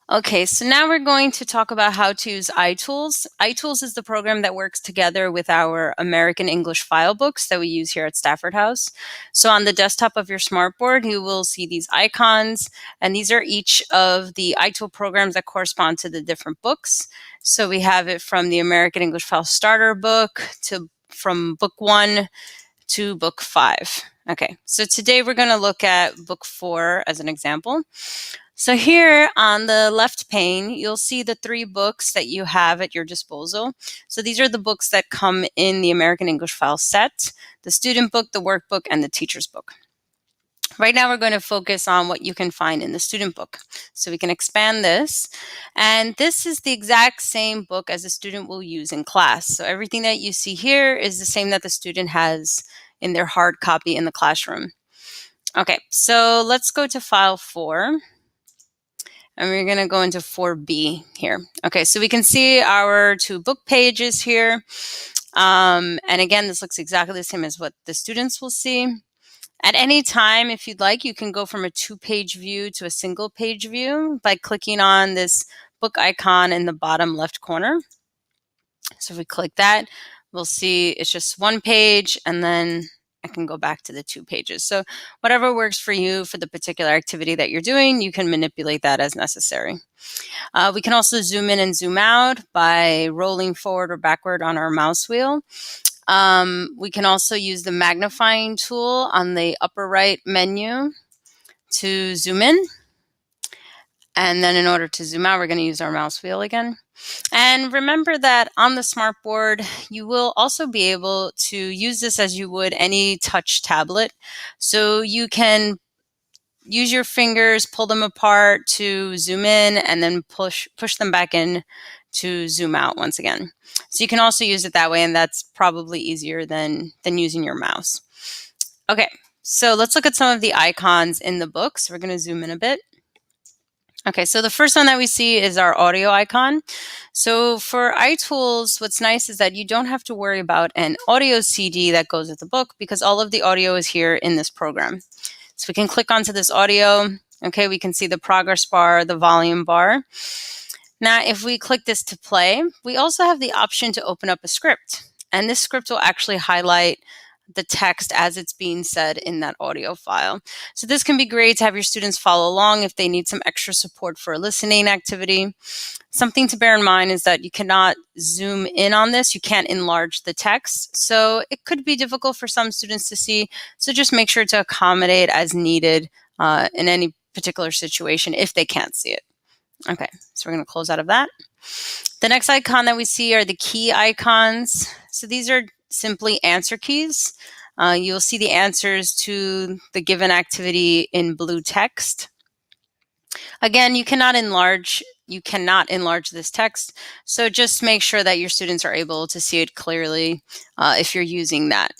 Okay, so now we're going to talk about how to use iTools. iTools is the program that works together with our American English file books that we use here at Stafford House. So on the desktop of your smartboard, you will see these icons, and these are each of the iTool programs that correspond to the different books. So we have it from the American English File Starter book to from book 1 to book 5. Okay, so today we're going to look at book 4 as an example. So here on the left pane, you'll see the 3 books that you have at your disposal. So these are the books that come in the American English File set: the student book, the workbook, and the teacher's book. Right now, we're going to focus on what you can find in the student book. So we can expand this. And this is the exact same book as the student will use in class. So everything that you see here is the same that the student has in their hard copy in the classroom. Okay, so let's go to file 4. And we're going to go into 4B here. Okay, so we can see our 2 book pages here. And again, this looks exactly the same as what the students will see. At any time, if you'd like, you can go from a 2-page view to a single-page view by clicking on this book icon in the bottom left corner. So if we click that, we'll see it's just 1 page, and then I can go back to the 2 pages. So whatever works for you for the particular activity that you're doing, you can manipulate that as necessary. We can also zoom in and zoom out by rolling forward or backward on our mouse wheel. We can also use the magnifying tool on the upper right menu to zoom in. And then in order to zoom out, we're going to use our mouse wheel again. And remember that on the smartboard, you will also be able to use this as you would any touch tablet. So you can use your fingers, pull them apart to zoom in, and then push them back in to zoom out once again. So you can also use it that way, and that's probably easier than using your mouse. Okay, so let's look at some of the icons in the book. So we're going to zoom in a bit. Okay, so the first one that we see is our audio icon. So for iTools, what's nice is that you don't have to worry about an audio CD that goes with the book because all of the audio is here in this program. So we can click onto this audio. Okay, we can see the progress bar, the volume bar. Now, if we click this to play, we also have the option to open up a script. And this script will actually highlight the text as it's being said in that audio file. So this can be great to have your students follow along if they need some extra support for a listening activity. Something to bear in mind is that you cannot zoom in on this. You can't enlarge the text. So it could be difficult for some students to see. So just make sure to accommodate as needed in any particular situation if they can't see it. Okay, so we're going to close out of that. The next icon that we see are the key icons. So these are simply answer keys. You'll see the answers to the given activity in blue text. Again, you cannot enlarge this text, so just make sure that your students are able to see it clearly if you're using that.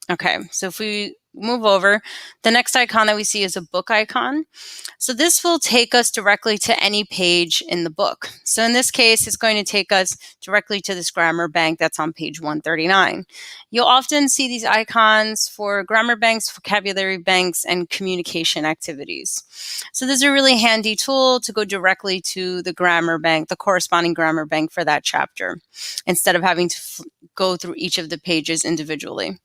Okay, so if we move over, the next icon that we see is a book icon. So this will take us directly to any page in the book. So in this case, it's going to take us directly to this grammar bank that's on page 139. You'll often see these icons for grammar banks, vocabulary banks, and communication activities. So this is a really handy tool to go directly to the grammar bank, the corresponding grammar bank for that chapter, instead of having to go through each of the pages individually.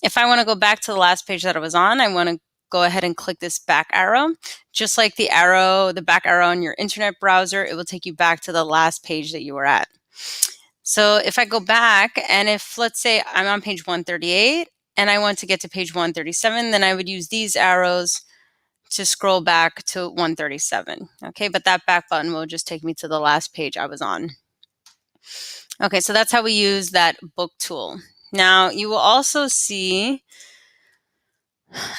If I want to go back to the last page that I was on, I want to go ahead and click this back arrow. Just like the back arrow on your internet browser, it will take you back to the last page that you were at. So if I go back, and if, let's say, I'm on page 138 and I want to get to page 137, then I would use these arrows to scroll back to 137. Okay, but that back button will just take me to the last page I was on. Okay, so that's how we use that book tool. Now, you will also see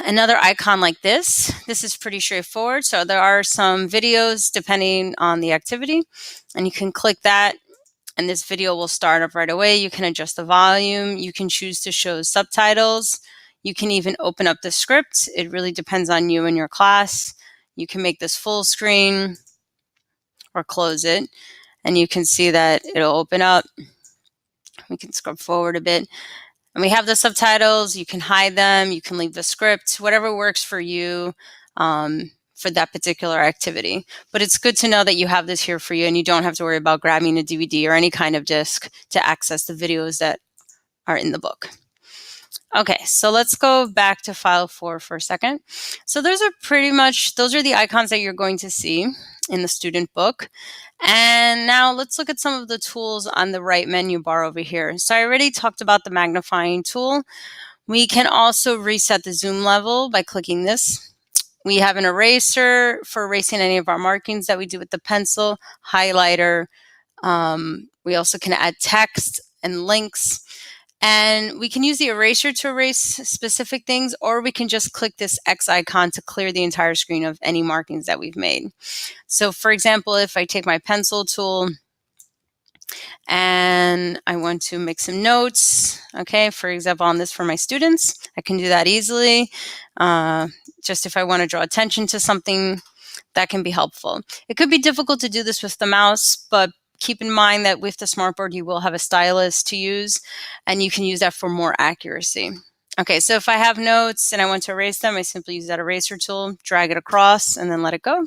another icon like this. This is pretty straightforward. So there are some videos depending on the activity, and you can click that, and this video will start up right away. You can adjust the volume. You can choose to show subtitles. You can even open up the script. It really depends on you and your class. You can make this full screen or close it, and you can see that it'll open up. We can scrub forward a bit. And we have the subtitles. You can hide them. You can leave the script, whatever works for you for that particular activity. But it's good to know that you have this here for you and you don't have to worry about grabbing a DVD or any kind of disc to access the videos that are in the book. Okay, so let's go back to file 4 for a second. So those are the icons that you're going to see in the student book. And now let's look at some of the tools on the right menu bar over here. So I already talked about the magnifying tool. We can also reset the zoom level by clicking this. We have an eraser for erasing any of our markings that we do with the pencil, highlighter. We also can add text and links. And we can use the eraser to erase specific things, or we can just click this X icon to clear the entire screen of any markings that we've made. So for example, if I take my pencil tool and I want to make some notes, okay, for example, on this for my students, I can do that easily. Just if I want to draw attention to something, that can be helpful. It could be difficult to do this with the mouse, but keep in mind that with the smartboard, you will have a stylus to use, and you can use that for more accuracy. Okay, so if I have notes and I want to erase them, I simply use that eraser tool, drag it across, and then let it go.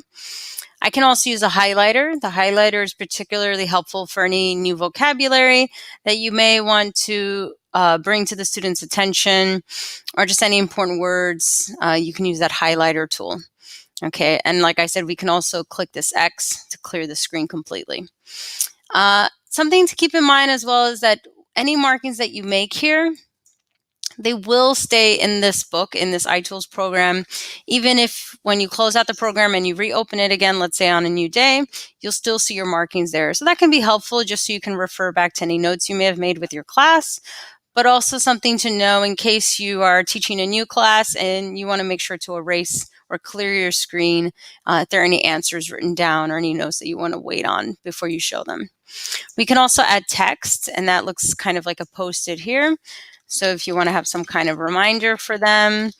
I can also use a highlighter. The highlighter is particularly helpful for any new vocabulary that you may want to bring to the student's attention, or just any important words. You can use that highlighter tool. Okay, and like I said, we can also click this X to clear the screen completely. Something to keep in mind as well is that any markings that you make here, they will stay in this book, in this iTools program. Even if when you close out the program and you reopen it again, let's say on a new day, you'll still see your markings there. So that can be helpful just so you can refer back to any notes you may have made with your class, but also something to know in case you are teaching a new class and you want to make sure to erase or clear your screen if there are any answers written down or any notes that you want to wait on before you show them. We can also add text, and that looks kind of like a post-it here. So if you want to have some kind of reminder for them,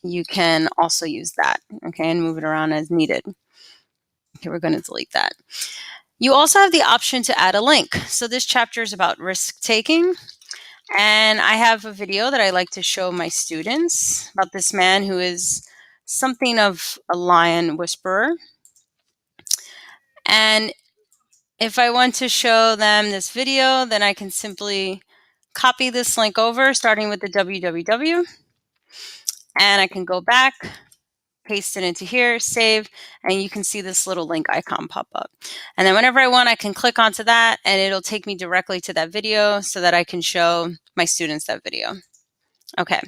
you can also use that, okay, and move it around as needed. Okay, we're going to delete that. You also have the option to add a link. So this chapter is about risk-taking. And I have a video that I like to show my students about this man who is something of a lion whisperer. And if I want to show them this video, then I can simply copy this link over, starting with the www. And I can go back, paste it into here, save, and you can see this little link icon pop up. And then whenever I want, I can click onto that and it'll take me directly to that video so that I can show my students that video. Okay,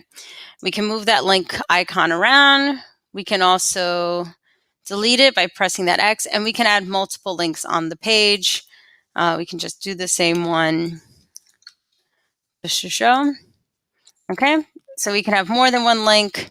we can move that link icon around. We can also delete it by pressing that X, and we can add multiple links on the page. We can just do the same one just to show. Okay, so we can have more than one link.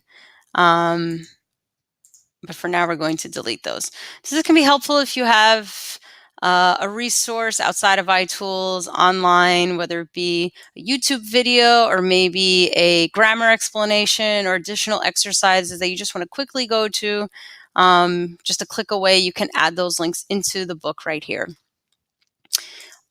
But for now, we're going to delete those. So this can be helpful if you have a resource outside of iTools online, whether it be a YouTube video or maybe a grammar explanation or additional exercises that you just want to quickly go to. Just a click away, you can add those links into the book right here.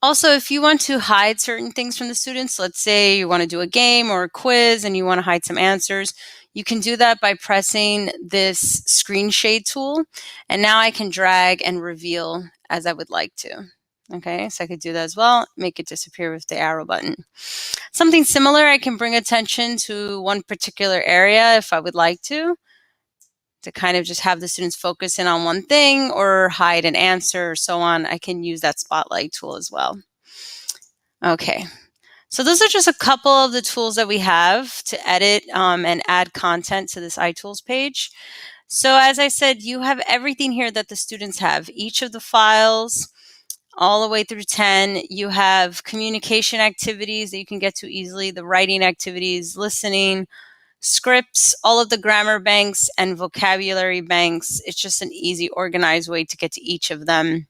Also, if you want to hide certain things from the students, let's say you want to do a game or a quiz and you want to hide some answers, you can do that by pressing this screen shade tool. And now I can drag and reveal as I would like to. Okay, so I could do that as well, make it disappear with the arrow button. Something similar, I can bring attention to one particular area if I would like to kind of just have the students focus in on one thing or hide an answer or so on. I can use that spotlight tool as well. Okay, so those are just a couple of the tools that we have to edit and add content to this iTools page. So as I said, you have everything here that the students have. Each of the files, all the way through 10, you have communication activities that you can get to easily, the writing activities, listening, scripts, all of the grammar banks and vocabulary banks. It's just an easy, organized way to get to each of them.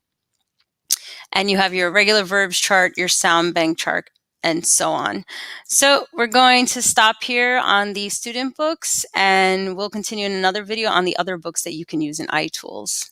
And you have your regular verbs chart, your sound bank chart, and so on. So we're going to stop here on the student books, and we'll continue in another video on the other books that you can use in iTools.